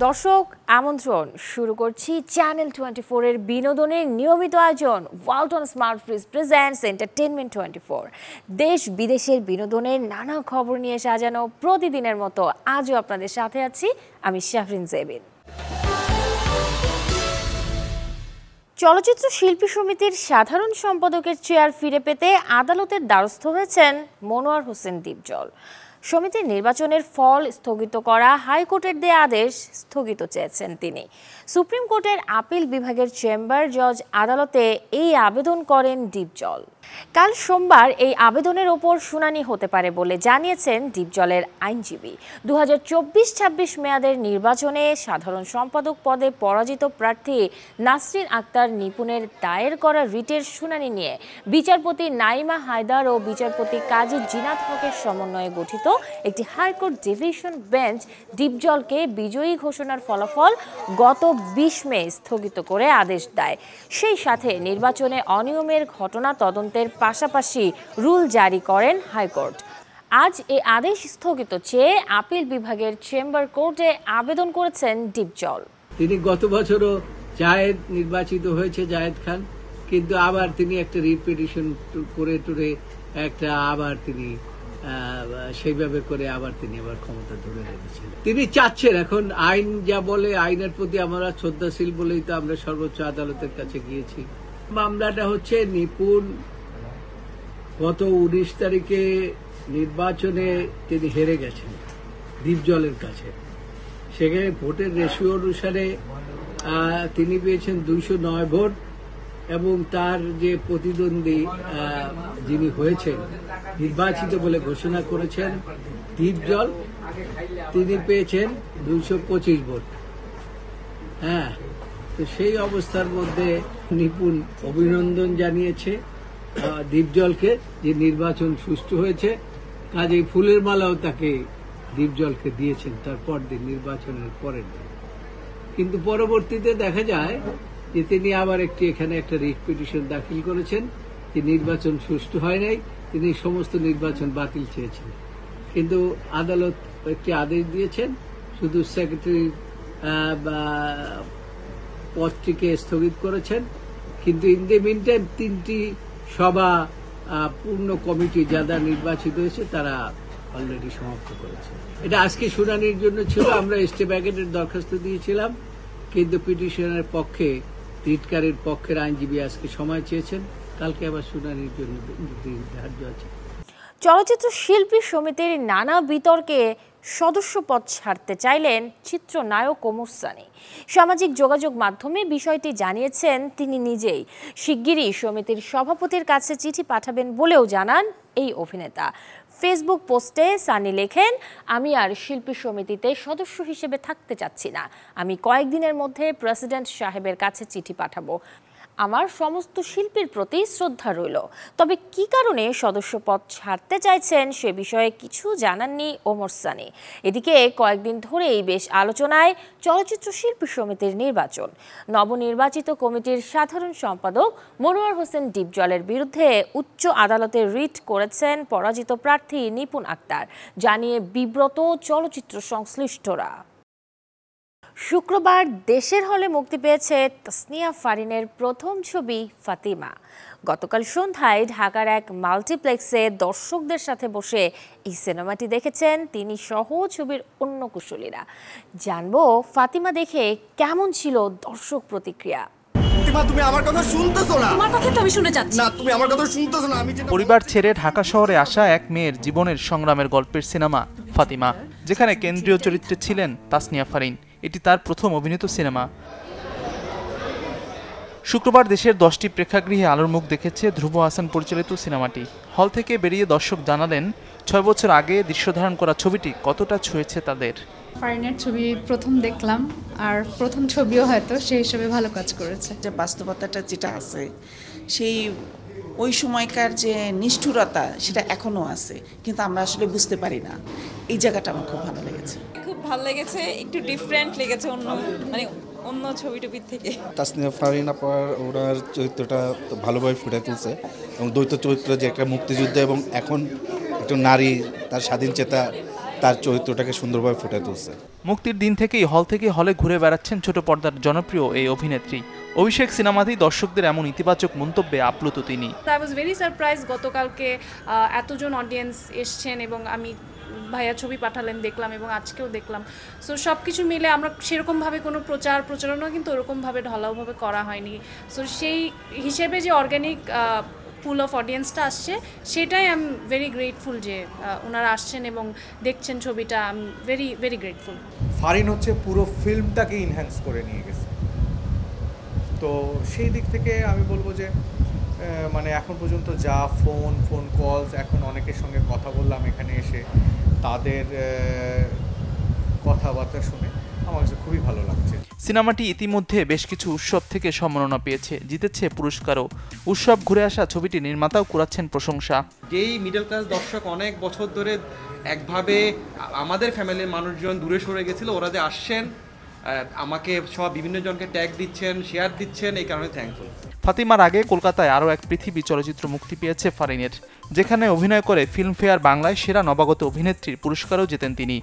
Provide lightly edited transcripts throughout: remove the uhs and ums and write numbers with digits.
দর্শক আমন্ত্রণ শুরু করছি চ্যানেল 24 এর বিনোদনের নিয়মিত আয়োজন Walton smart fridge presents entertainment 24। দেশ বিদেশের বিনোদনের নানা খবর নিয়ে সাজানো প্রতিদিনের মতো আজও আপনাদের সাথে আছি আমি শাহরিন জেবিন। চলচ্চিত্র শিল্পী সমিতির সাধারণ সম্পাদকের চেয়ার ফিরে পেতে আদালতের দ্বারস্থ হয়েছেন মনোয়ার হোসেন দীপজল। সমিতির নির্বাচনের ফল স্থগিত করা হাইকোর্টের দেয়া আদেশ স্থগিত চেয়েছেন তিনি। সুপ্রিম কোর্টের আপিল বিভাগের চেম্বার জজ আদালতে এই আবেদন করেন দীপজল। কাল সোমবার এই আবেদনের ওপর শুনানি হতে পারে বলে জানিয়েছেন দীপজলের আইনজীবী। 2024-26 মেয়াদের নির্বাচনে সাধারণ সম্পাদক পদে পরাজিত প্রার্থী নাসরিন আক্তার নিপুণের দায়ের করা রিটের শুনানি নিয়ে বিচারপতি নাইমা হায়দার ও বিচারপতি কাজী জিনাত হকের সমন্বয়ে গঠিত একটি হাইকোর্ট ডিভিশন বেঞ্চ দীপজলকে বিজয়ী ঘোষণার ফলাফল গত 20 মে স্থগিত করে আদেশ দেয়। সেই সাথে নির্বাচনে অনিয়মের ঘটনা তদন্তের পাশাপাশি রুল জারি করেন হাইকোর্ট। আজ এই আদেশ স্থগিত চেয়ে আপিল বিভাগের চেম্বার কোর্টে আবেদন করেছেন দীপজল। তিনি গত বছরও জায়েদ নির্বাচিত হয়েছে, জায়েদ খান, কিন্তু আবার তিনি একটা রিট পিটিশন করে একটা আবার তিনি সেইভাবে করে তিনি আবার ক্ষমতা ধরে রেখেছেন। তিনি চাচ্ছেন এখন আইন যা বলে আইনের প্রতি আমরা শ্রদ্ধাশীল বলেই তো আমরা সর্বোচ্চ আদালতের কাছে গিয়েছি। মামলাটা হচ্ছে নিপুণ গত 19 তারিখে নির্বাচনে তিনি হেরে গেছেন দীপজলের কাছে। সেখানে ভোটের রেশিও অনুসারে তিনি পেয়েছেন 209 ভোট এবং তার যে প্রতিদ্বন্দ্বী যিনি হয়েছেন নির্বাচিত বলে ঘোষণা করেছেন দীপজল, তিনি পেয়েছেন 225 ভোট। তো সেই অবস্থার মধ্যে নিপুণ অভিনন্দন জানিয়েছে দীপজলকে যে নির্বাচন সুষ্ঠু হয়েছে, কাজেই ফুলের মালাও তাকে দীপজলকে দিয়েছেন তার পরদিন, নির্বাচনের পরের দিন। কিন্তু পরবর্তীতে দেখা যায় যে তিনি আবার এখানে একটা রিট পিটিশন দাখিল করেছেন যে নির্বাচন সুষ্ঠু হয় নাই, তিনি সমস্ত নির্বাচন বাতিল চেয়েছেন। কিন্তু আদালত একটি আদেশ দিয়েছেন, শুধু সেক্রেটারি পদটিকে স্থগিত করেছেন। কিন্তু ইন দ্য মিন টাইম 3টি সভা পূর্ণ কমিটি যারা নির্বাচিত হয়েছে তারা অলরেডি সমাপ্ত করেছে। এটা আজকে শুনানির জন্য ছিল। আমরা স্টে ব্যাকেটের দরখাস্ত দিয়েছিলাম, কিন্তু পিটিশনের পক্ষে রিটকারীর পক্ষের আইনজীবী আজকে সময় চেয়েছেন, কালকে আবার শুনানির জন্য দিন ধার্য আছে। চলচ্চিত্র শিল্পী সমিতির নানা বিতর্কে সদস্য পদ ছাড়তে চাইলেন চিত্রনায়ক ওমর সানি। সামাজিক যোগাযোগ মাধ্যমে বিষয়টি জানিয়েছেন তিনি নিজেই। শিগগিরই সমিতির সভাপতির কাছে চিঠি পাঠাবেন বলেও জানান এই অভিনেতা। ফেসবুক পোস্টে সানি লেখেন, আমি আর শিল্পী সমিতিতে সদস্য হিসেবে থাকতে চাচ্ছি না। আমি কয়েকদিনের মধ্যে প্রেসিডেন্ট সাহেবের কাছে চিঠি পাঠাবো। আমার সমস্ত শিল্পীর প্রতি শ্রদ্ধা রইল। তবে কি কারণে সদস্য পদ ছাড়তে চাইছেন সে বিষয়ে কিছু জানাননি ওমর সানি। এদিকে কয়েকদিন ধরেই বেশ আলোচনায় চলচ্চিত্র শিল্পী সমিতির নির্বাচন। নবনির্বাচিত কমিটির সাধারণ সম্পাদক মনোয়ার হোসেন দীপজলের বিরুদ্ধে উচ্চ আদালতে রিট করেছেন পরাজিত প্রার্থী নিপুণ আক্তার, জানিয়ে বিব্রত চলচ্চিত্র সংশ্লিষ্টরা। শুক্রবার দেশের হলে মুক্তি পেয়েছে তাসনিয়া ফারিনের প্রথম ছবি ফাতিমা। গতকাল সন্ধ্যায় ঢাকার এক মাল্টিপ্লেক্সে দর্শকদের সাথে বসে এই সিনেমাটি দেখেছেন তিনি সহ ছবির অন্য কুশলীরা। জানবো ফাতিমা দেখে কেমন ছিল দর্শক প্রতিক্রিয়া। তুমি আমার কথা শুনতেছো না? তোমার কথা তো আমি শুনে যাচ্ছি। না, তুমি আমার কথা শুনতেছো না। পরিবার ছেড়ে ঢাকা শহরে আসা এক মেয়ের জীবনের সংগ্রামের গল্পের সিনেমা ফাতিমা, যেখানে কেন্দ্রীয় চরিত্রে ছিলেন তাসনিয়া ফারিন। এটি তার প্রথম অভিনীত সিনেমা। শুক্রবার দেশের 10টি প্রেক্ষাগৃহে আলোর মুখ দেখেছে ধ্রুব হাসান পরিচালিত সিনেমাটি। হল থেকে বেরিয়ে দর্শক জানালেন 6 বছর আগে দৃশ্যধারণ করা ছবিটি কতটা ছুঁয়েছে তাদের। ফারিনের ছবি প্রথম দেখলাম, আর প্রথম ছবিও হয়তো সেই হিসেবে ভালো কাজ করেছে। যে বাস্তবতাটা যেটা আছে, সেই ওই সময়কার যে নিষ্ঠুরতা সেটা এখনো আছে, কিন্তু আমরা আসলে বুঝতে পারি না। এই জায়গাটা আমার খুব ভালো লেগেছে। খুব ভালো লেগেছে, একটু ডিফারেন্ট লেগেছে অন্য ছবি টবির থেকে। তাসনিয়া ফারিন আপার ওনার চরিত্রটা ভালোভাবে ফুটে তুলছে এবং দ্বৈত চরিত্র যে একটা মুক্তিযুদ্ধ এবং এখন একটা নারী তার স্বাধীন চেতা তার চরিত্রটাকে সুন্দরভাবে ফুটে তুলছে। মুক্তির দিন থেকেই হল থেকে হলে ঘুরে বেড়াচ্ছেন ছোট পর্দার জনপ্রিয় এই অভিনেত্রী। অভিষেক সিনেমাতেই দর্শকদের এমন ইতিবাচক মন্তব্যে আপ্লুত তিনি। আই ওয়াজ ভেরি সারপ্রাইজ, গতকালকে এতজন অডিয়েন্স এসছেন এবং আমি ভাইয়া ছবি পাঠালেন দেখলাম এবং আজকেও দেখলাম। সো সব কিছু মিলে আমরা সেরকমভাবে কোনো প্রচারণা কিন্তু ওরকমভাবে ঢালাওভাবে করা হয়নি। সো সেই হিসেবে যে অর্গ্যানিক পুল অফ অডিয়েন্সটা আসছে সেটাই আই এম ভেরি গ্রেটফুল যে ওনারা আসছেন এবং দেখছেন ছবিটা। I am very very grateful. Farin হচ্ছে পুরো ফিল্মটাকে ইনহ্যান্স করে নিয়ে গেছে, তো সেই দিক থেকে আমি বলবো যে মানে এখন পর্যন্ত যা ফোন কলস, এখন অনেকের সঙ্গে কথা বললাম এখানে এসে, তাদের কথাবার্তা শুনে আমার কাছে খুবই ভালো লাগছে। সিনেমাটি ইতিমধ্যে বেশ কিছু উৎসব থেকে সম্মাননা পেয়েছে, জিতেছে পুরস্কারও। উৎসব ঘুরে আসা ছবিটি নির্মাতাও কুড়াচ্ছেন প্রশংসা। যেই মিডল ক্লাস দর্শক অনেক বছর ধরে একভাবে আমাদের ফ্যামিলির মানুষজন দূরে সরে গেছিল, ওরা যে আসছেন, আমাকে সব বিভিন্ন জনকে ট্যাগ দিচ্ছেন, শেয়ার দিচ্ছেন, এই কারণে থ্যাঙ্কফুল। ফাতিমার আগে কলকাতায় আরও এক পৃথিবী চলচ্চিত্র মুক্তি পেয়েছে ফারিনের, যেখানে অভিনয় করে ফিল্মফেয়ার বাংলায় সেরা নবাগত অভিনেত্রীর পুরস্কারও জেতেন তিনি।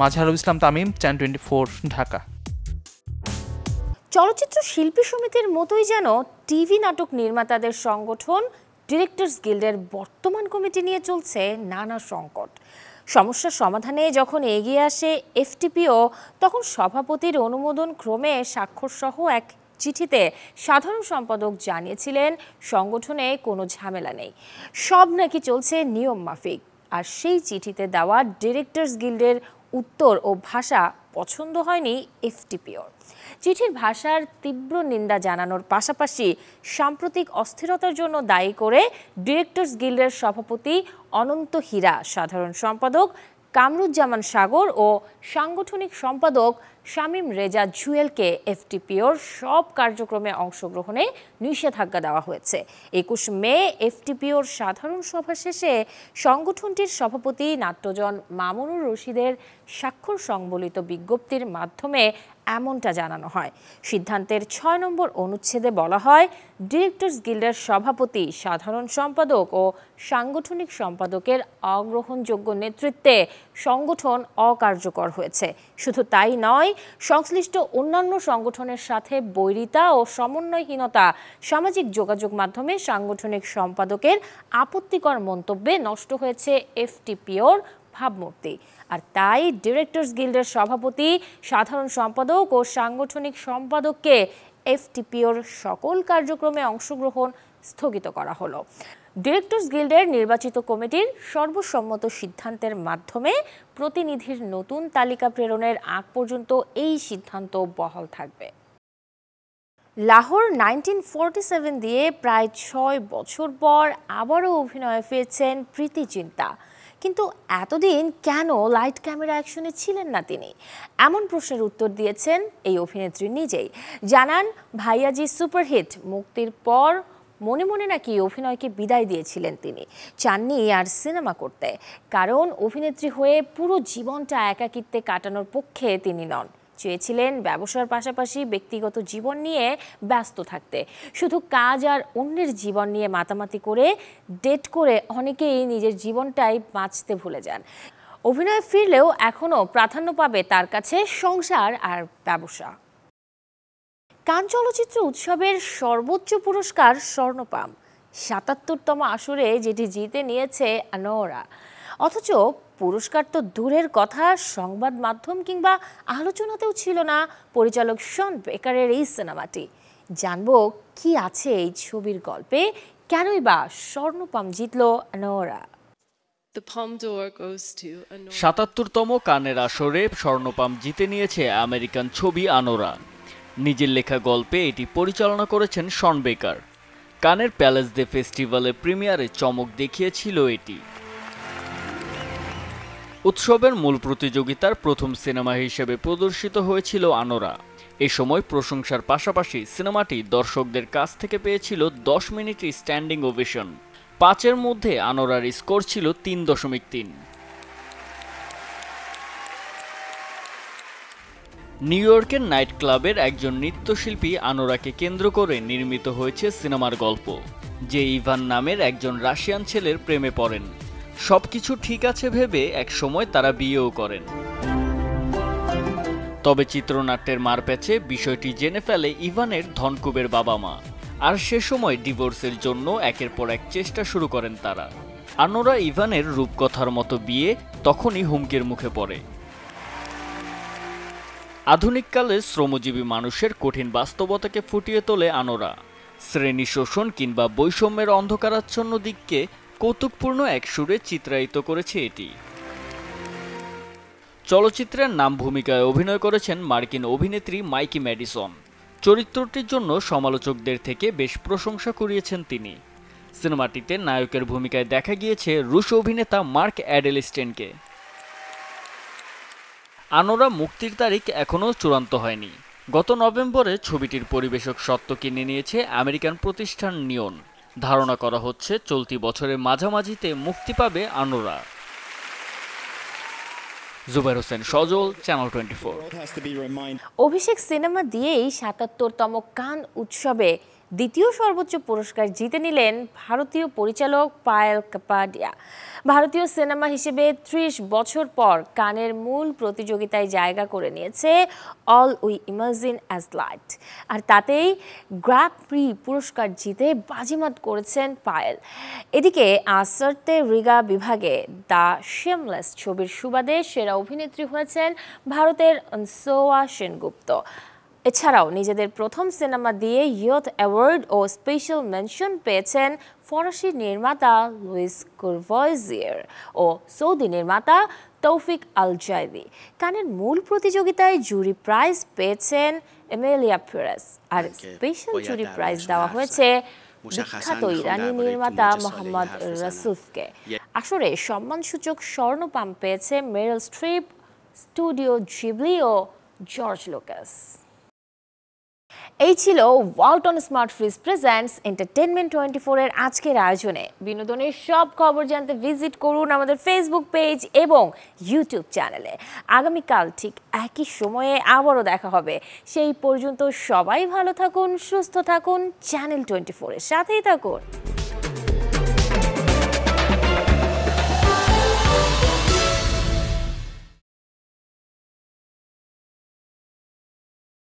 মাজহারুল ইসলাম তামিম, চ্যানেল 24, ঢাকা। চলচ্চিত্র শিল্পী সমিতির মতোই যেন টিভি নাটক নির্মাতাদের সংগঠন ডিরেক্টরস গিল্ডের বর্তমান কমিটি নিয়ে চলছে নানা সংকট। সমস্যার সমাধানে যখন এগিয়ে আসে এফটিপিও, তখন সভাপতির অনুমোদন ক্রমে স্বাক্ষরসহ এক চিঠিতে সাধারণ সম্পাদক জানিয়েছিলেন সংগঠনে কোনো ঝামেলা নেই, সব নাকি চলছে নিয়ম মাফিক। আর সেই চিঠিতে দেওয়া ডিরেক্টরস গিল্ডের উত্তর ও ভাষা পছন্দ হয়নি এফটিপিওর। চিঠির ভাষার তীব্র নিন্দা জানানোর পাশাপাশি সাম্প্রতিক অস্থিরতার জন্য দায়ী করে ডিরেক্টরস গিল্ডের সভাপতি অনন্ত হীরা, সাধারণ সম্পাদক কামরুজ্জামান সাগর ও সাংগঠনিক সম্পাদক শামীম রেজা জুয়েলকে এফটিপিওর সব কার্যক্রমে অংশগ্রহণে নিষেধাজ্ঞা দেওয়া হয়েছে। 21 মে এফটিপিওর সাধারণ সভা শেষে সংগঠনটির সভাপতি নাট্যজন মামুনুর রশিদের স্বাক্ষর সংবলিত বিজ্ঞপ্তির মাধ্যমে এমনটা জানানো হয়। সিদ্ধান্তের 6 নম্বর অনুচ্ছেদে বলা হয়, ডিরেক্টরস গিল্ডের সভাপতি, সাধারণ সম্পাদক ও সাংগঠনিক সম্পাদকের অগ্রহণযোগ্য নেতৃত্বে সংগঠন অকার্যকর হয়েছে। শুধু তাই নয়, সংশ্লিষ্ট অন্যান্য সংগঠনের সাথে বৈরিতা ও সমন্বয়হীনতা, সামাজিক যোগাযোগ মাধ্যমে সাংগঠনিক সম্পাদকের আপত্তিকর মন্তব্যে নষ্ট হয়েছে এফটিপিওর ভাবমূর্তি। আর তাই ডিরেক্টরস গিল্ডের সভাপতি, সাধারণ সম্পাদক ও সাংগঠনিক সম্পাদককে এফটিপিওর সকল কার্যক্রমে অংশগ্রহণ স্থগিত করা হলো। ডিরেক্টরস গিল্ডের নির্বাচিত কমিটির সর্বসম্মত সিদ্ধান্তের মাধ্যমে প্রতিনিধির নতুন তালিকা প্রেরণের আগ পর্যন্ত এই সিদ্ধান্ত বহাল থাকবে। লাহোর 1947 দিয়ে প্রায় 6 বছর পর আবারও অভিনয়ে ফিরছেন প্রীতি চিন্তা। কিন্তু এতদিন কেন লাইট ক্যামেরা অ্যাকশনে ছিলেন না তিনি? এমন প্রশ্নের উত্তর দিয়েছেন এই অভিনেত্রী নিজেই। জানান, ভাইয়াজি সুপারহিট মুক্তির পর মনে মনে নাকি অভিনয়কে বিদায় দিয়েছিলেন তিনি, চাননি আর সিনেমা করতে। কারণ অভিনেত্রী হয়ে পুরো জীবনটা একাকিত্বে কাটানোর পক্ষে তিনি নন। চেয়েছিলেন ব্যবসার পাশাপাশি ব্যক্তিগত জীবন নিয়ে ব্যস্ত থাকতে। শুধু কাজ আর অন্যের জীবন নিয়ে মাতামাতি করে, ডেট করে অনেকেই নিজের জীবনটাই বাঁচতে ভুলে যান। অভিনয়ে ফিরলেও এখনও প্রাধান্য পাবে তার কাছে সংসার আর ব্যবসা। কান চলচ্চিত্র উৎসবের সর্বোচ্চ পুরস্কার স্বর্ণপাম, ৭৭তম আসরে যেটি জিতে নিয়েছে আনোয়ারা। অথচ পুরস্কার তো দূরের কথা, সংবাদ মাধ্যম কিংবা আলোচনাতেও ছিল না পরিচালক শন বেকারের এই সিনেমাটি। জানবো কি আছে এই ছবির গল্পে, কেনই বা স্বর্ণপাম জিতল আনোয়ারা। ৭৭তম কানের আসরে স্বর্ণপাম জিতে নিয়েছে আমেরিকান ছবি আনোরা। নিজের লেখা গল্পে এটি পরিচালনা করেছেন শন বেকার। কানের প্যালেস দে ফেস্টিভ্যালের প্রিমিয়ারে চমক দেখিয়েছিল এটি। উৎসবের মূল প্রতিযোগিতার প্রথম সিনেমা হিসেবে প্রদর্শিত হয়েছিল আনোরা। এ সময় প্রশংসার পাশাপাশি সিনেমাটি দর্শকদের কাছ থেকে পেয়েছিল 10 মিনিট স্ট্যান্ডিং ওভেশন। 5-এর মধ্যে আনোরার স্কোর ছিল 3.3। নিউ ইয়র্কের নাইট ক্লাবের একজন নৃত্যশিল্পী আনোরাকে কেন্দ্র করে নির্মিত হয়েছে সিনেমার গল্প, যে ইভান নামের একজন রাশিয়ান ছেলের প্রেমে পড়েন। সবকিছু ঠিক আছে ভেবে এক সময় তারা বিয়েও করেন। তবে চিত্রনাট্যের মারপ্যাচে বিষয়টি জেনে ফেলে ইভানের ধনকুবের বাবা মা, আর সে সময় ডিভোর্সের জন্য একের পর এক চেষ্টা শুরু করেন তারা। আনোরা ইভানের রূপকথার মতো বিয়ে তখনই হুমকির মুখে পড়ে। আধুনিককালে শ্রমজীবী মানুষের কঠিন বাস্তবতাকে ফুটিয়ে তোলে আনোরা। শ্রেণী শোষণ কিংবা বৈষম্যের অন্ধকারাচ্ছন্ন দিককে কৌতুকপূর্ণ এক সুরে চিত্রায়িত করেছে এটি। চলচ্চিত্রের নাম ভূমিকায় অভিনয় করেছেন মার্কিন অভিনেত্রী মাইকি ম্যাডিসন। চরিত্রটির জন্য সমালোচকদের থেকে বেশ প্রশংসা কুড়িয়েছেন তিনি। সিনেমাটিতে নায়কের ভূমিকায় দেখা গিয়েছে রুশ অভিনেতা মার্ক অ্যাডেলস্টেনকে। আনোরা মুক্তির তারিখ এখনও চূড়ান্ত হয়নি। গত নভেম্বরে ছবিটির পরিবেশক স্বত্ব কিনে নিয়েছে আমেরিকান প্রতিষ্ঠান নিয়ন। ধারণা করা হচ্ছে চলতি বছরের মাঝামাঝিতে মুক্তি পাবে আনোরা। জুবাইর হোসেন সজল, চ্যানেল 24। অভিষেক সিনেমা দিয়েই ৭৭তম কান উৎসবে দ্বিতীয় সর্বোচ্চ পুরস্কার জিতে নিলেন ভারতীয় পরিচালক পায়েল কাপাডিয়া। ভারতীয় সিনেমা হিসেবে ৩০ বছর পর কানের মূল প্রতিযোগিতায় জায়গা করে নিয়েছে all we imagine as light, আর তাতেই গ্র্যান্ড প্রি পুরস্কার জিতে বাজিমাত করেছেন পায়েল। এদিকে আসরতে রিগা বিভাগে দ্য শেমলেস ছবির সুবাদে সেরা অভিনেত্রী হয়েছেন ভারতের অনসোয়া সেনগুপ্ত। এছাড়াও নিজেদের প্রথম সিনেমা দিয়ে ইয়থ অ্যাওয়ার্ড ও স্পেশাল মেনশন পেয়েছেন ফরাসি নির্মাতা লুইস কুরভয়েজিয়ার ও সৌদি নির্মাতা তৌফিক আল জায়দি। কানের মূল প্রতিযোগিতায় জুরি প্রাইজ পেয়েছেন এমেলিয়া পেরেস, আর স্পেশাল জুরি প্রাইজ দেওয়া হয়েছে বিখ্যাত ইরানি নির্মাতা মোহাম্মদ রাসুফকে। আসরে সম্মানসূচক স্বর্ণপাম পেয়েছে মেরিল স্ট্রিপ, স্টুডিও জিবলি ও জর্জ লুকাস। এই ছিল Walton smart fridge presents entertainment 24 এর আজকের আয়োজনে। বিনোদনের সব খবর জানতে ভিজিট করুন আমাদের ফেসবুক পেজ এবং ইউটিউব চ্যানেলে। আগামীকাল ঠিক একই সময়ে আবারও দেখা হবে। সেই পর্যন্ত সবাই ভালো থাকুন, সুস্থ থাকুন, চ্যানেল 24 এর সাথেই থাকুন।